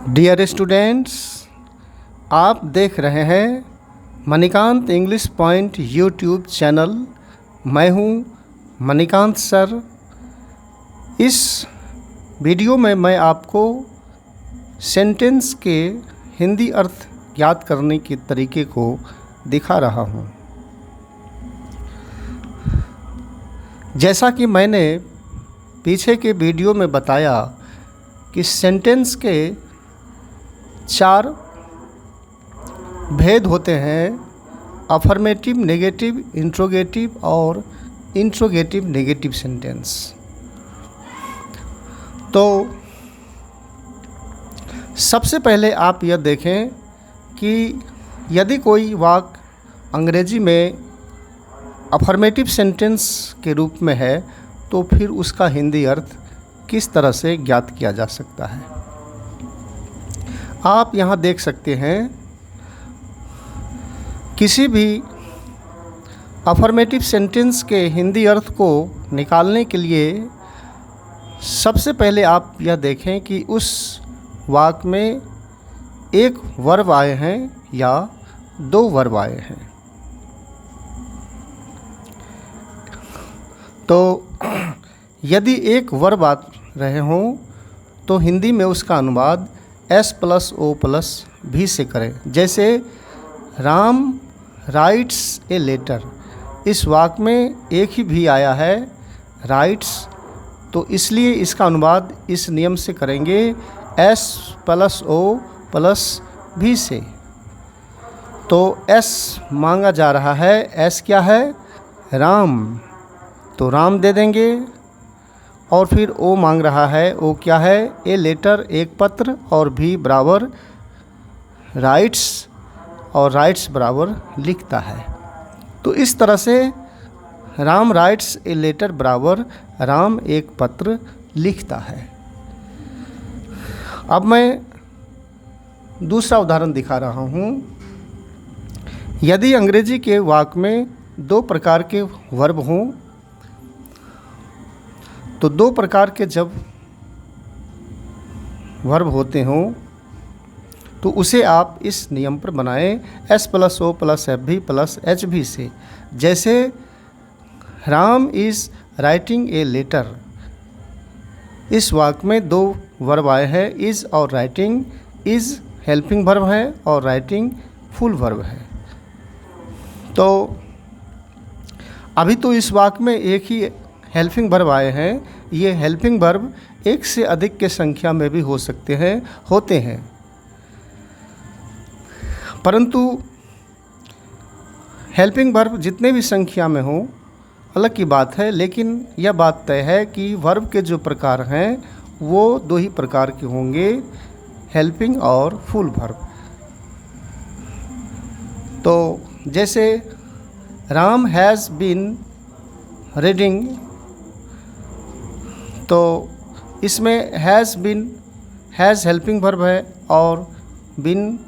Dear students, आप देख रहे हैं Manikant English point YouTube channel. मैं हूं मणिकांत सर। इस वीडियो में मैं आपको सेंटेंस के हिंदी अर्थ याद करने के तरीके को दिखा रहा हूं। जैसा कि मैंने पीछे के वीडियो में बताया कि सेंटेंस के 4 भेद होते हैं: अफर्मेटिव, नेगेटिव, इंट्रोगेटिव और इंट्रोगेटिव नेगेटिव सेंटेंस। तो सबसे पहले आप यह देखें कि यदि कोई वाक्य अंग्रेजी में अफर्मेटिव सेंटेंस के रूप में है तो फिर उसका हिंदी अर्थ किस तरह से ज्ञात किया जा सकता है। आप यहाँ देख सकते हैं, किसी भी अफर्मेटिव सेंटेंस के हिंदी अर्थ को निकालने के लिए सबसे पहले आप यह देखें कि उस वाक्य में एक वर्ब आए हैं या 2 वर्ब आए हैं। तो यदि एक वर्ब आ रहे हों तो हिंदी में उसका अनुवाद S+O+V से करें। जैसे राम राइट्स ए लेटर, इस वाक्य में एक ही भी आया है, राइट्स, तो इसलिए इसका अनुवाद इस नियम से करेंगे S+O+V से। तो S मांगा जा रहा है, S क्या है? राम, तो राम दे देंगे। और फिर O मांग रहा है, O क्या है? ए लेटर, एक पत्र, और भी बराबर राइट्स, और राइट्स बराबर लिखता है। तो इस तरह से राम राइट्स ए लेटर बराबर राम एक पत्र लिखता है। अब मैं दूसरा उदाहरण दिखा रहा हूँ। यदि अंग्रेजी के वाक्य में 2 प्रकार के वर्ब हों तो 2 प्रकार के जब वर्ब होते हों तो उसे आप इस नियम पर बनाएं S+O+FV+HV से। जैसे Ram is writing a letter, इस वाक्य में 2 वर्ब आए हैं, इज़ और राइटिंग। इज़ हेल्पिंग वर्ब है और राइटिंग फुल वर्ब है। तो अभी तो इस वाक्य में एक ही हेल्पिंग वर्ब आए हैं। ये हेल्पिंग वर्ब एक से अधिक के संख्या में भी हो सकते हैं, होते हैं, परंतु हेल्पिंग वर्ब जितने भी संख्या में हो अलग की बात है, लेकिन यह बात तय है कि वर्ब के जो प्रकार हैं वो 2 ही प्रकार के होंगे, हेल्पिंग और फुल वर्ब। तो जैसे राम हैज़ बीन रीडिंग, तो इसमें has been, has helping verb है और बीन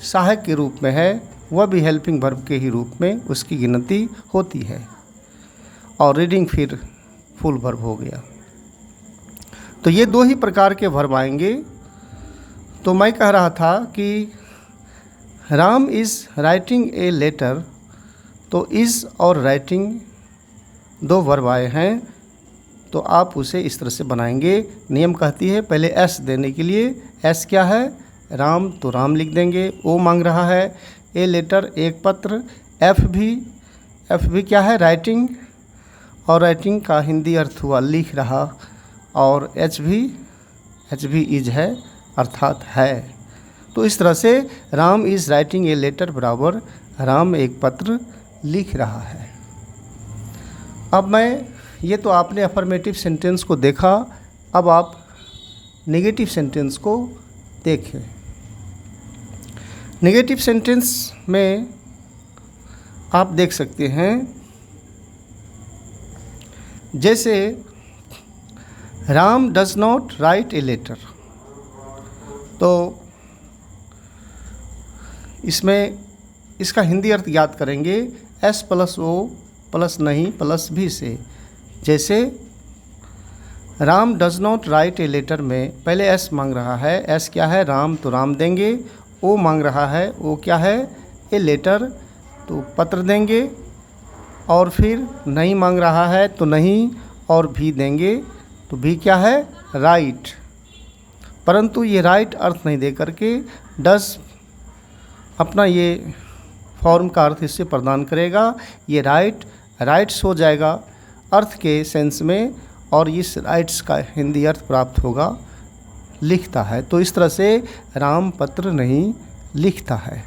सहायक के रूप में है, वह भी हेल्पिंग वर्ब के ही रूप में उसकी गिनती होती है, और रीडिंग फिर फुल वर्ब हो गया। तो ये 2 ही प्रकार के वर्ब आएंगे। तो मैं कह रहा था कि Ram is writing a letter, तो इज़ और राइटिंग 2 वर्ब आए हैं, तो आप उसे इस तरह से बनाएंगे। नियम कहती है पहले S देने के लिए, S क्या है? राम, तो राम लिख देंगे। O मांग रहा है ए लेटर, एक पत्र। F भी क्या है? राइटिंग, और राइटिंग का हिंदी अर्थ हुआ लिख रहा। और H भी इज है, अर्थात है। तो इस तरह से Ram is writing a letter बराबर राम एक पत्र लिख रहा है। अब ये तो आपने अफर्मेटिव सेंटेंस को देखा, अब आप नेगेटिव सेंटेंस को देखें। नेगेटिव सेंटेंस में आप देख सकते हैं, जैसे Ram does not write a letter, तो इसमें इसका हिंदी अर्थ याद करेंगे S+O+ नहीं +V से। जैसे Ram does not write a letter में पहले एस मांग रहा है। एस क्या है? राम, तो राम देंगे। ओ मांग रहा है, ओ क्या है? ए लेटर, तो पत्र देंगे। और फिर नहीं मांग रहा है तो नहीं, और भी देंगे, तो भी क्या है? राइट। परंतु ये राइट अर्थ नहीं दे करके डस अपना ये फॉर्म का अर्थ इससे प्रदान करेगा। ये राइट्स हो जाएगा अर्थ के सेंस में, और इस राइट्स का हिंदी अर्थ प्राप्त होगा लिखता है। तो इस तरह से राम पत्र नहीं लिखता है।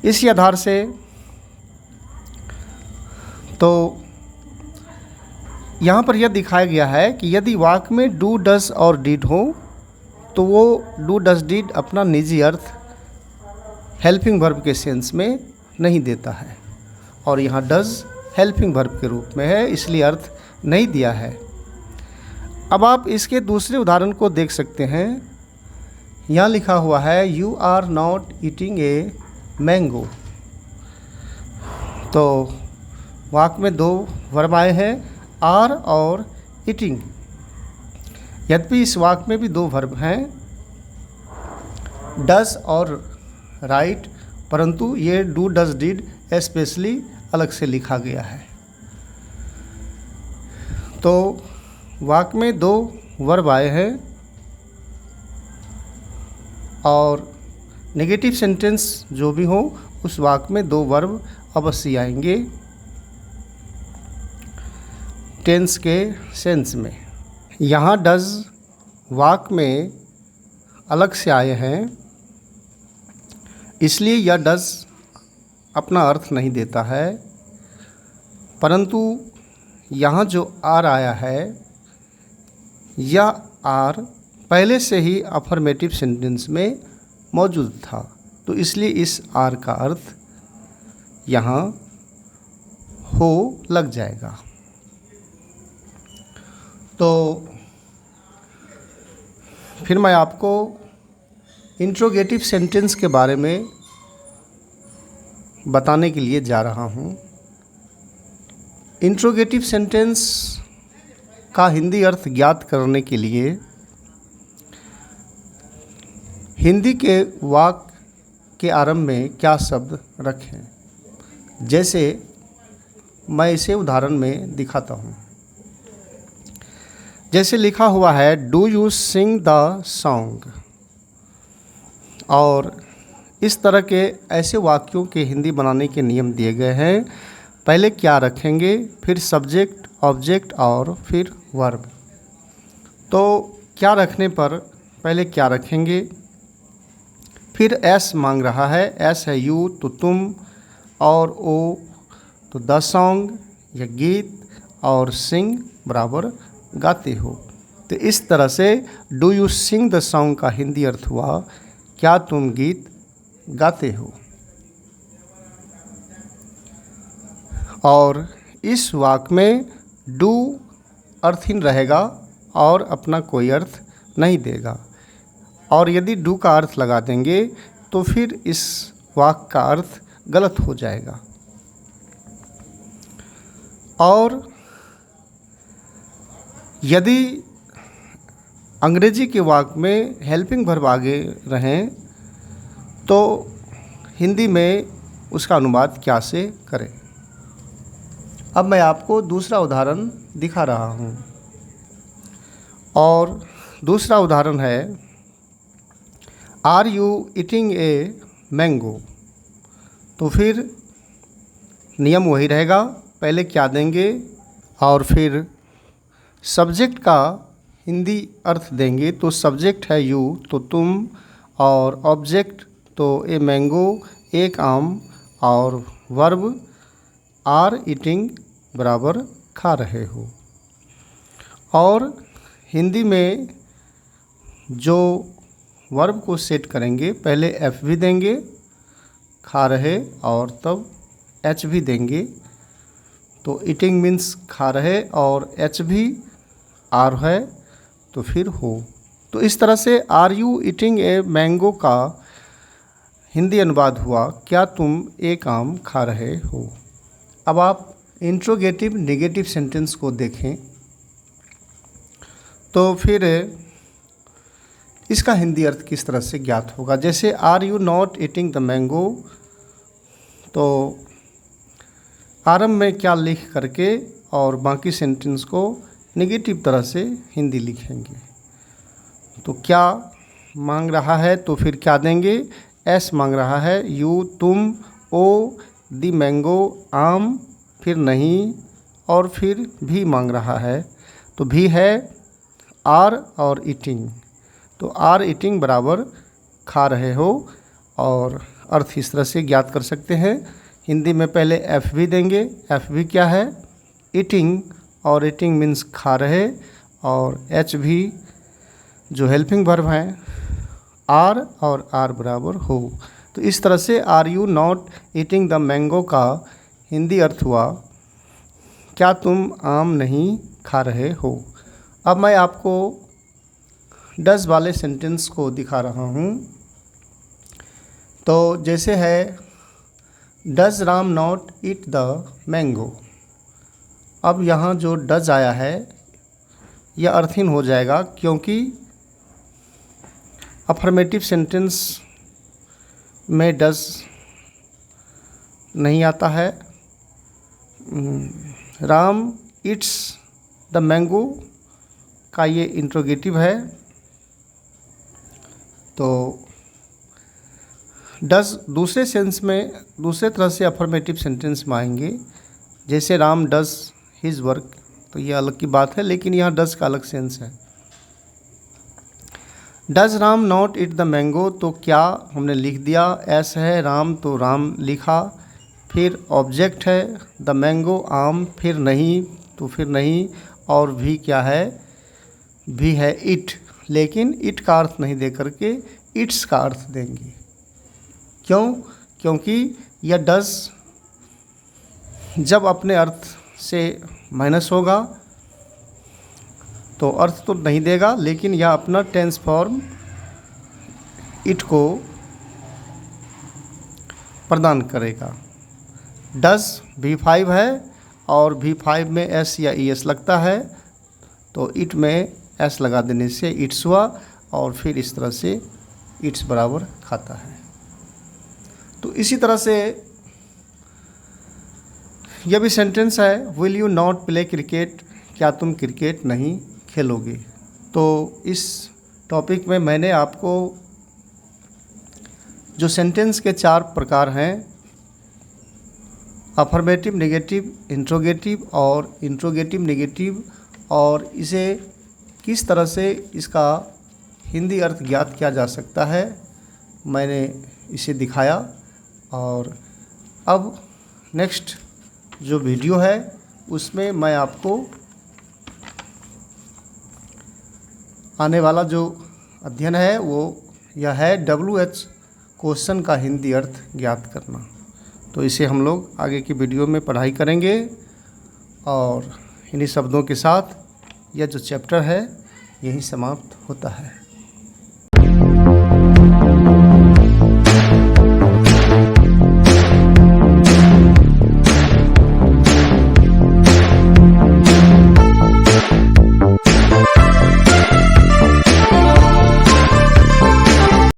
इसी आधार से तो यहाँ पर यह दिखाया गया है कि यदि वाक्य में डू, डस और डिड हो तो वो डू, डस, डिड अपना निजी अर्थ हेल्पिंग वर्ब के सेंस में नहीं देता है, और यहाँ डज हेल्पिंग वर्ब के रूप में है, इसलिए अर्थ नहीं दिया है। अब आप इसके दूसरे उदाहरण को देख सकते हैं। यहाँ लिखा हुआ है you are not eating a mango. तो वाक्य में दो वर्ब आए हैं, आर और ईटिंग। यद्यपि इस वाक्य में भी दो वर्ब हैं, डस और राइट, परंतु ये डू, डस, डिड स्पेशली अलग से लिखा गया है। तो वाक्य में दो वर्ब आए हैं, और नेगेटिव सेंटेंस जो भी हो उस वाक्य में दो वर्ब अवश्य आएंगे टेंस के सेंस में। यहाँ डज वाक्य में अलग से आए हैं, इसलिए यह डज अपना अर्थ नहीं देता है। परंतु यहाँ जो आर आया है, यह आर पहले से ही अफर्मेटिव सेंटेंस में मौजूद था, तो इसलिए इस आर का अर्थ यहाँ हो लग जाएगा। तो फिर मैं आपको इंट्रोगेटिव सेंटेंस के बारे में बताने के लिए जा रहा हूँ। इंट्रोगेटिव सेंटेंस का हिंदी अर्थ ज्ञात करने के लिए हिंदी के वाक्य के आरंभ में क्या शब्द रखें, जैसे मैं इसे उदाहरण में दिखाता हूँ। जैसे लिखा हुआ है do you sing the song, और इस तरह के ऐसे वाक्यों के हिंदी बनाने के नियम दिए गए हैं। पहले क्या रखेंगे, फिर सब्जेक्ट, ऑब्जेक्ट और फिर वर्ब। तो क्या रखने पर पहले क्या रखेंगे, फिर एस मांग रहा है, एस है यू तो तुम, और ओ तो द सॉन्ग या गीत, और सिंग बराबर गाते हो। तो इस तरह से do you sing the song का हिंदी अर्थ हुआ क्या तुम गीत गाते हो। और इस वाक्य में डू अर्थहीन रहेगा और अपना कोई अर्थ नहीं देगा, और यदि डू का अर्थ लगा देंगे तो फिर इस वाक्य का अर्थ गलत हो जाएगा। और यदि अंग्रेजी के वाक्य में हेल्पिंग वर्ब आगे रहें तो हिंदी में उसका अनुवाद क्या से करें। अब मैं आपको दूसरा उदाहरण दिखा रहा हूँ, और दूसरा उदाहरण है are you eating a mango. तो फिर नियम वही रहेगा, पहले क्या देंगे और फिर सब्जेक्ट का हिंदी अर्थ देंगे। तो सब्जेक्ट है यू तो तुम, और ऑब्जेक्ट तो ए मैंगो एक आम, और वर्ब आर ईटिंग बराबर खा रहे हो। और हिंदी में जो वर्ब को सेट करेंगे, पहले एफ भी देंगे खा रहे, और तब एच भी देंगे। तो ईटिंग मीन्स खा रहे, और एच भी आर है तो फिर हो। तो इस तरह से are you eating a mango का हिंदी अनुवाद हुआ क्या तुम एक आम खा रहे हो। अब आप इंट्रोगेटिव नेगेटिव सेंटेंस को देखें। तो फिर इसका हिंदी अर्थ किस तरह से ज्ञात होगा। जैसे are you not eating the mango, तो आरंभ में क्या लिख करके और बाकी सेंटेंस को नेगेटिव तरह से हिंदी लिखेंगे। तो क्या मांग रहा है, तो फिर क्या देंगे, एस मांग रहा है, यू तुम, ओ दी मैंगो आम, फिर नहीं, और फिर भी मांग रहा है। तो भी है आर और ईटिंग, तो आर ईटिंग बराबर खा रहे हो, और अर्थ इस तरह से ज्ञात कर सकते हैं। हिंदी में पहले एफ भी देंगे, एफ भी क्या है, ईटिंग, और ईटिंग मीन्स खा रहे, और एच भी जो हेल्पिंग वर्ब हैं आर, और आर बराबर हो। तो इस तरह से are you not eating the mango का हिंदी अर्थ हुआ, क्या तुम आम नहीं खा रहे हो। अब मैं आपको डज वाले सेंटेंस को दिखा रहा हूँ। तो जैसे है, does Ram not eat the mango. अब यहाँ जो डज आया है यह अर्थहीन हो जाएगा, क्योंकि अफर्मेटिव सेंटेंस में डज नहीं आता है। राम ईट्स द मैंगो का ये इंट्रोगेटिव है, तो डज दूसरे सेंस में दूसरे तरह से अफर्मेटिव सेंटेंस में आएंगे। जैसे राम डज हिज वर्क, तो ये अलग की बात है, लेकिन यहाँ डज का अलग सेंस है। Does Ram not eat the mango, तो क्या हमने लिख दिया, एस है, राम तो राम लिखा, फिर ऑब्जेक्ट है द मैंगो आम, फिर नहीं तो फिर नहीं, और भी क्या है, भी है इट, लेकिन इट का अर्थ नहीं दे करके इट्स का अर्थ देंगे। क्यों? क्योंकि यह डज जब अपने अर्थ से माइनस होगा तो अर्थ तो नहीं देगा, लेकिन यह अपना टेंस फॉर्म इट को प्रदान करेगा। डज V5 है, और V5 में एस या ES लगता है, तो इट में एस लगा देने से इट्स हुआ, और फिर इस तरह से इट्स बराबर खाता है। तो इसी तरह से यह भी सेंटेंस है, will you not play cricket, क्या तुम क्रिकेट नहीं खेलोगे। तो इस टॉपिक में मैंने आपको जो सेंटेंस के 4 प्रकार हैं, अफर्मेटिव, नेगेटिव, इंट्रोगेटिव और इंट्रोगेटिव नेगेटिव, और इसे किस तरह से इसका हिंदी अर्थ ज्ञात किया जा सकता है, मैंने इसे दिखाया। और अब नेक्स्ट जो वीडियो है उसमें मैं आपको आने वाला जो अध्ययन है वो यह है WH क्वेश्चन का हिंदी अर्थ ज्ञात करना। तो इसे हम लोग आगे की वीडियो में पढ़ाई करेंगे, और इन्हीं शब्दों के साथ यह जो चैप्टर है यहीं समाप्त होता है।